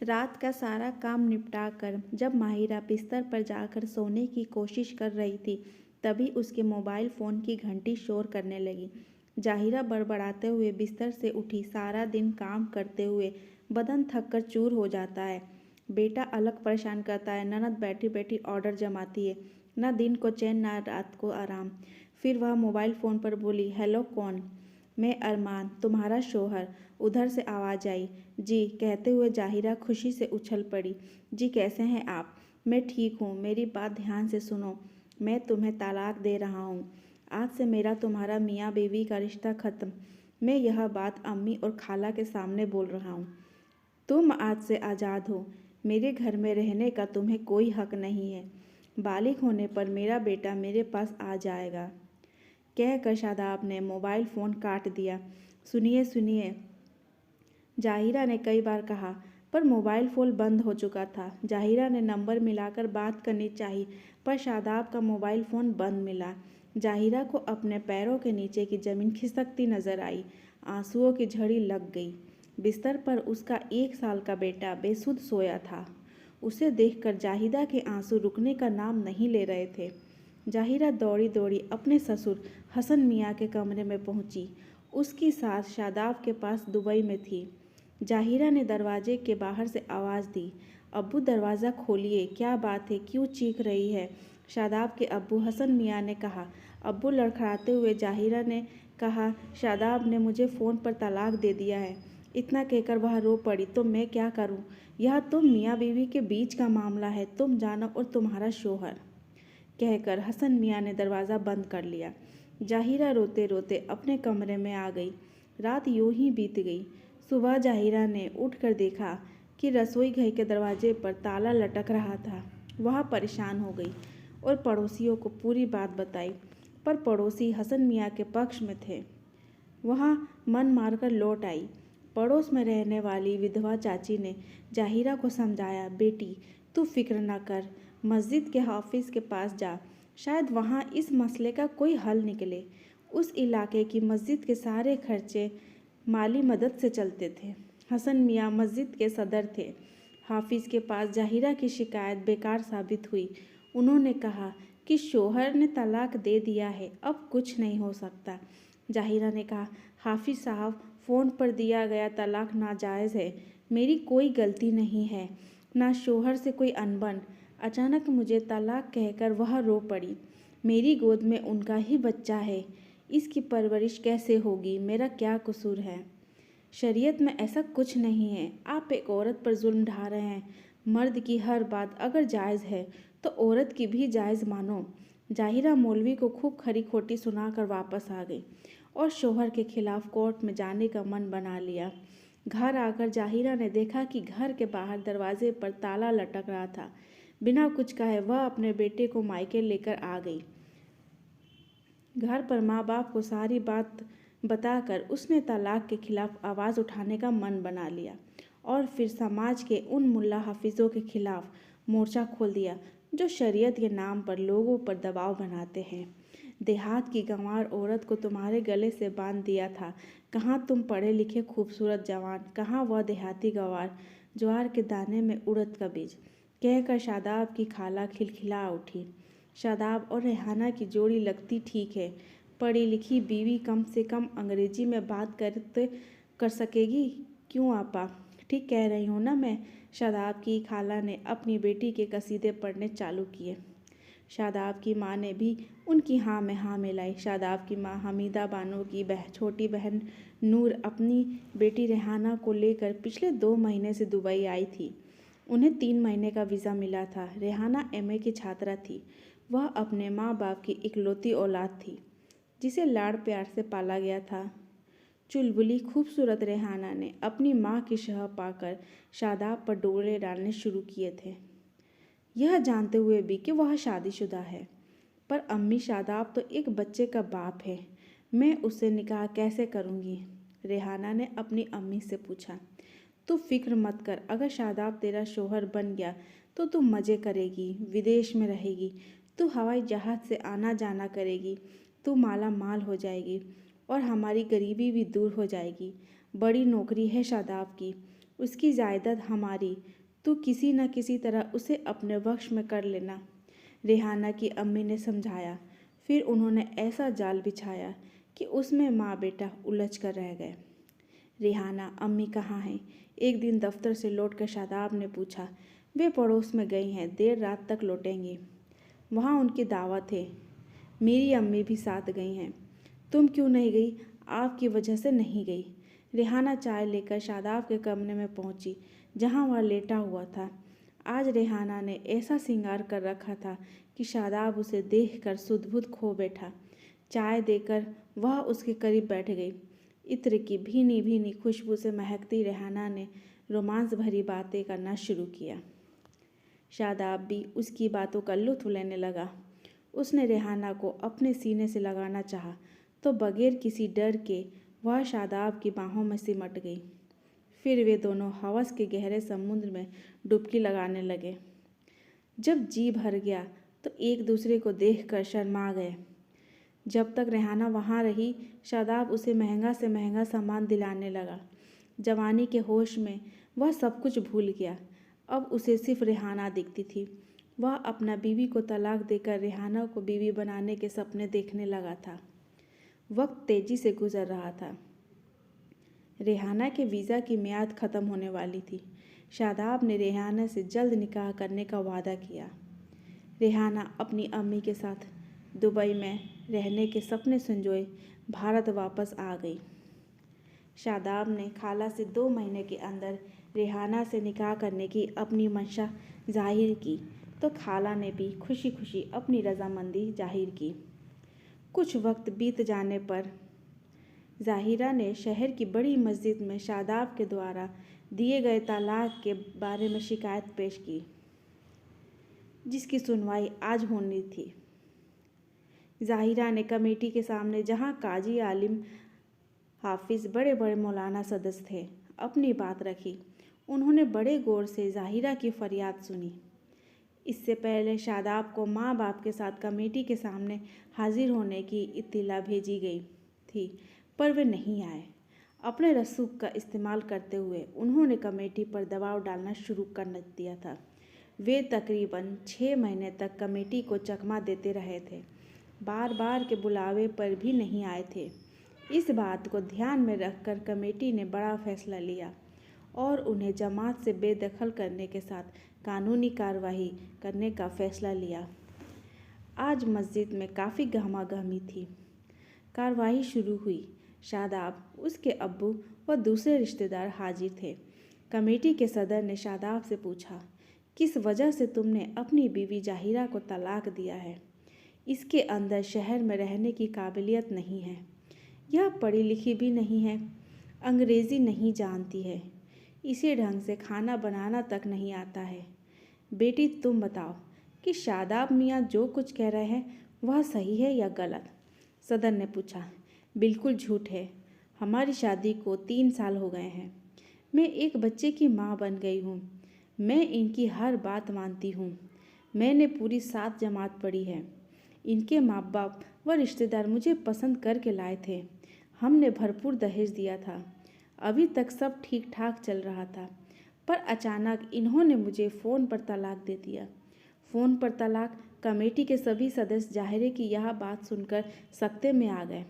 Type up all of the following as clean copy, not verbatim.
रात का सारा काम निपटा कर जब माहिरा बिस्तर पर जाकर सोने की कोशिश कर रही थी, तभी उसके मोबाइल फ़ोन की घंटी शोर करने लगी। जाहिरा बड़बड़ाते हुए बिस्तर से उठी। सारा दिन काम करते हुए बदन थक कर चूर हो जाता है। बेटा अलग परेशान करता है, ननद बैठी बैठी ऑर्डर जमाती है, न दिन को चैन न रात को आराम। फिर वह मोबाइल फ़ोन पर बोली, हेलो कौन? मैं अरमान, तुम्हारा शोहर। उधर से आवाज़ आई। जी कहते हुए जाहिरा खुशी से उछल पड़ी। जी कैसे हैं आप? मैं ठीक हूँ, मेरी बात ध्यान से सुनो। मैं तुम्हें तलाक दे रहा हूँ। आज से मेरा तुम्हारा मियाँ बीवी का रिश्ता ख़त्म। मैं यह बात अम्मी और खाला के सामने बोल रहा हूँ। तुम आज से आज़ाद हो। मेरे घर में रहने का तुम्हें कोई हक नहीं है। बालिग होने पर मेरा बेटा मेरे पास आ जाएगा। कहकर शादाब ने मोबाइल फ़ोन काट दिया। सुनिए सुनिए, जाहिरा ने कई बार कहा, पर मोबाइल फ़ोन बंद हो चुका था। जाहिरा ने नंबर मिलाकर बात करनी चाहिए, पर शादाब का मोबाइल फ़ोन बंद मिला। जाहिरा को अपने पैरों के नीचे की ज़मीन खिसकती नजर आई। आंसुओं की झड़ी लग गई। बिस्तर पर उसका 1 साल का बेटा बेसुध सोया था। उसे देखकर जाहिदा के आंसू रुकने का नाम नहीं ले रहे थे। जाहिरा दौड़ी दौड़ी अपने ससुर हसन मियाँ के कमरे में पहुंची। उसकी सास शादाब के पास दुबई में थी। जाहिरा ने दरवाजे के बाहर से आवाज़ दी, अब्बू दरवाज़ा खोलिए, क्या बात है, क्यों चीख रही है? शादाब के अब्बू हसन मियाँ ने कहा। अब्बू लड़खड़ाते हुए जाहिरा ने कहा, शादाब ने मुझे फ़ोन पर तलाक दे दिया है। इतना कहकर वह रो पड़ी। तो मैं क्या करूं? यह तुम मियाँ बीवी के बीच का मामला है, तुम जानो और तुम्हारा शोहर। कहकर हसन मियाँ ने दरवाज़ा बंद कर लिया। जाहिरा रोते रोते अपने कमरे में आ गई। रात यूं ही बीत गई। सुबह जाहिरा ने उठकर देखा कि रसोई घर के दरवाजे पर ताला लटक रहा था। वह परेशान हो गई और पड़ोसियों को पूरी बात बताई, पर पड़ोसी हसन मियाँ के पक्ष में थे। वह मन मारकर लौट आई। पड़ोस में रहने वाली विधवा चाची ने जाहिरा को समझाया, बेटी तू फिक्र न कर, मस्जिद के हाफिज के पास जा, शायद वहाँ इस मसले का कोई हल निकले। उस इलाके की मस्जिद के सारे खर्चे माली मदद से चलते थे। हसन मियाँ मस्जिद के सदर थे। हाफिज के पास जाहिरा की शिकायत बेकार साबित हुई। उन्होंने कहा कि शोहर ने तलाक दे दिया है, अब कुछ नहीं हो सकता। जाहिरा ने कहा, हाफिज साहब, फ़ोन पर दिया गया तलाक नाजायज़ है, मेरी कोई गलती नहीं है, ना शोहर से कोई अनबन। अचानक मुझे तलाक कहकर वह रो पड़ी। मेरी गोद में उनका ही बच्चा है, इसकी परवरिश कैसे होगी? मेरा क्या कसूर है? शरीयत में ऐसा कुछ नहीं है। आप एक औरत पर जुल्म ढा रहे हैं। मर्द की हर बात अगर जायज़ है तो औरत की भी जायज़ मानो। जाहिरा मौलवी को खूब खरी खोटी सुनाकर वापस आ गई और शोहर के खिलाफ कोर्ट में जाने का मन बना लिया। घर आकर जाहिरा ने देखा कि घर के बाहर दरवाजे पर ताला लटक रहा था। बिना कुछ कहे वह अपने बेटे को मायके लेकर आ गई। घर पर माँ बाप को सारी बात बताकर उसने तलाक के खिलाफ आवाज़ उठाने का मन बना लिया और फिर समाज के उन मुल्ला हाफिज़ों के खिलाफ मोर्चा खोल दिया जो शरीयत के नाम पर लोगों पर दबाव बनाते हैं। देहात की गंवार औरत को तुम्हारे गले से बांध दिया था। कहाँ तुम पढ़े लिखे खूबसूरत जवान, कहाँ वह देहाती गंवार, ज्वार के दाने में उड़द का बीज। कहकर शादाब की खाला खिलखिला उठी। शादाब और रेहाना की जोड़ी लगती ठीक है। पढ़ी लिखी बीवी कम से कम अंग्रेजी में बात कर सकेगी। क्यों आपा, ठीक कह रही हूँ ना मैं? शादाब की खाला ने अपनी बेटी के कसीदे पढ़ने चालू किए। शादाब की माँ ने भी उनकी हाँ में हाँ मिलाई। शादाब की माँ हमीदा बानो की छोटी बहन नूर अपनी बेटी रेहाना को लेकर पिछले 2 महीने से दुबई आई थी। उन्हें 3 महीने का वीज़ा मिला था। रेहाना एमए की छात्रा थी। वह अपने माँ बाप की इकलौती औलाद थी जिसे लाड़ प्यार से पाला गया था। चुलबुली खूबसूरत रेहाना ने अपनी माँ की शह पाकर शादाब पर डोले डालने शुरू किए थे, यह जानते हुए भी कि वह शादीशुदा है। पर अम्मी, शादाब तो एक बच्चे का बाप है, मैं उससे निकाह कैसे करूँगी? रेहाना ने अपनी अम्मी से पूछा। तू फिक्र मत कर, अगर शादाब तेरा शोहर बन गया तो तू मज़े करेगी, विदेश में रहेगी, तू हवाई जहाज़ से आना जाना करेगी, तू माला माल हो जाएगी और हमारी गरीबी भी दूर हो जाएगी। बड़ी नौकरी है शादाब की, उसकी जायदाद हमारी, तू किसी न किसी तरह उसे अपने वश में कर लेना, रेहाना की अम्मी ने समझाया। फिर उन्होंने ऐसा जाल बिछाया कि उसमें माँ बेटा उलझ कर रह गए। रेहाना, अम्मी कहाँ हैं? एक दिन दफ्तर से लौटकर शादाब ने पूछा। वे पड़ोस में गई हैं, देर रात तक लौटेंगी। वहाँ उनकी दावत है, मेरी अम्मी भी साथ गई हैं। तुम क्यों नहीं गई? आपकी वजह से नहीं गई। रेहाना चाय लेकर शादाब के कमरे में पहुंची, जहां वह लेटा हुआ था। आज रेहाना ने ऐसा श्रृंगार कर रखा था कि शादाब उसे देखकर सुध-बुध खो बैठा। चाय देकर वह उसके करीब बैठ गई। इत्र की भीनी भीनी खुशबू से महकती रेहाना ने रोमांस भरी बातें करना शुरू किया। शादाब भी उसकी बातों का लुत्फ लेने लगा। उसने रेहाना को अपने सीने से लगाना चाहा, तो बगैर किसी डर के वह शादाब की बाहों में सिमट गई। फिर वे दोनों हवस के गहरे समुद्र में डुबकी लगाने लगे। जब जी भर गया तो एक दूसरे को देखकर शर्मा गए। जब तक रेहाना वहाँ रही, शादाब उसे महंगा से महंगा सामान दिलाने लगा। जवानी के होश में वह सब कुछ भूल गया। अब उसे सिर्फ रेहाना दिखती थी। वह अपना बीवी को तलाक देकर रेहाना को बीवी बनाने के सपने देखने लगा था। वक्त तेजी से गुजर रहा था। रेहाना के वीज़ा की मियाद ख़त्म होने वाली थी। शादाब ने रेहाना से जल्द निकाह करने का वादा किया। रेहाना अपनी अम्मी के साथ दुबई में रहने के सपने संजोए भारत वापस आ गई। शादाब ने खाला से 2 महीने के अंदर रेहाना से निकाह करने की अपनी मंशा जाहिर की, तो खाला ने भी खुशी खुशी अपनी रजामंदी जाहिर की। कुछ वक्त बीत जाने पर जाहिरा ने शहर की बड़ी मस्जिद में शादाब के द्वारा दिए गए तलाक के बारे में शिकायत पेश की, जिसकी सुनवाई आज होनी थी। जाहिरा ने कमेटी के सामने, जहां काजी, आलिम, हाफिज, बड़े बड़े मौलाना सदस्य थे, अपनी बात रखी। उन्होंने बड़े गौर से जाहिरा की फरियाद सुनी। इससे पहले शादाब को माँ बाप के साथ कमेटी के सामने हाजिर होने की इत्तिला भेजी गई थी, पर वे नहीं आए। अपने रसूख का इस्तेमाल करते हुए उन्होंने कमेटी पर दबाव डालना शुरू कर दिया था। वे तकरीबन 6 महीने तक कमेटी को चकमा देते रहे थे, बार बार के बुलावे पर भी नहीं आए थे। इस बात को ध्यान में रखकर कमेटी ने बड़ा फैसला लिया और उन्हें जमात से बेदखल करने के साथ कानूनी कार्रवाई करने का फैसला लिया। आज मस्जिद में काफ़ी गहमागहमी थी। कार्रवाई शुरू हुई। शादाब, उसके अब्बू व दूसरे रिश्तेदार हाजिर थे। कमेटी के सदर ने शादाब से पूछा, किस वजह से तुमने अपनी बीवी जाहिरा को तलाक दिया है? इसके अंदर शहर में रहने की काबिलियत नहीं है, यह पढ़ी लिखी भी नहीं है, अंग्रेज़ी नहीं जानती है, इसे ढंग से खाना बनाना तक नहीं आता है। बेटी, तुम बताओ कि शादाब मियाँ जो कुछ कह रहे हैं वह सही है या गलत? सदर ने पूछा। बिल्कुल झूठ है। हमारी शादी को 3 साल हो गए हैं। मैं एक बच्चे की माँ बन गई हूँ। मैं इनकी हर बात मानती हूँ। मैंने पूरी 7 जमात पढ़ी है। इनके माँ बाप व रिश्तेदार मुझे पसंद करके लाए थे। हमने भरपूर दहेज दिया था। अभी तक सब ठीक ठाक चल रहा था, पर अचानक इन्होंने मुझे फ़ोन पर तलाक दे दिया। फ़ोन पर तलाक? कमेटी के सभी सदस्य जाहिरे की यह बात सुनकर सकते में आ गए।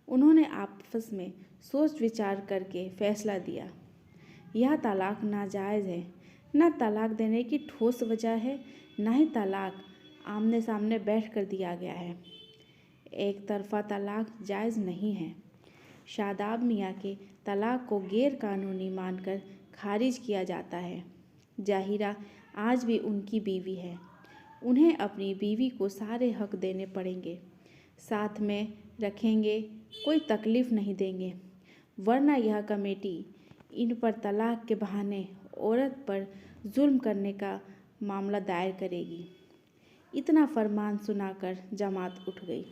उन्होंने आपस में सोच विचार करके फैसला दिया, यह तलाक नाजायज़ है। न तलाक देने की ठोस वजह है, न ही तलाक आमने सामने बैठ कर दिया गया है। एक तरफा तलाक जायज़ नहीं है। शादाब मियाँ के तलाक को गैर कानूनी मानकर खारिज किया जाता है। जाहिरा आज भी उनकी बीवी है। उन्हें अपनी बीवी को सारे हक देने पड़ेंगे। साथ में रखेंगे, कोई तकलीफ़ नहीं देंगे, वरना यह कमेटी इन पर तलाक के बहाने औरत पर जुल्म करने का मामला दायर करेगी। इतना फरमान सुनाकर जमात उठ गई।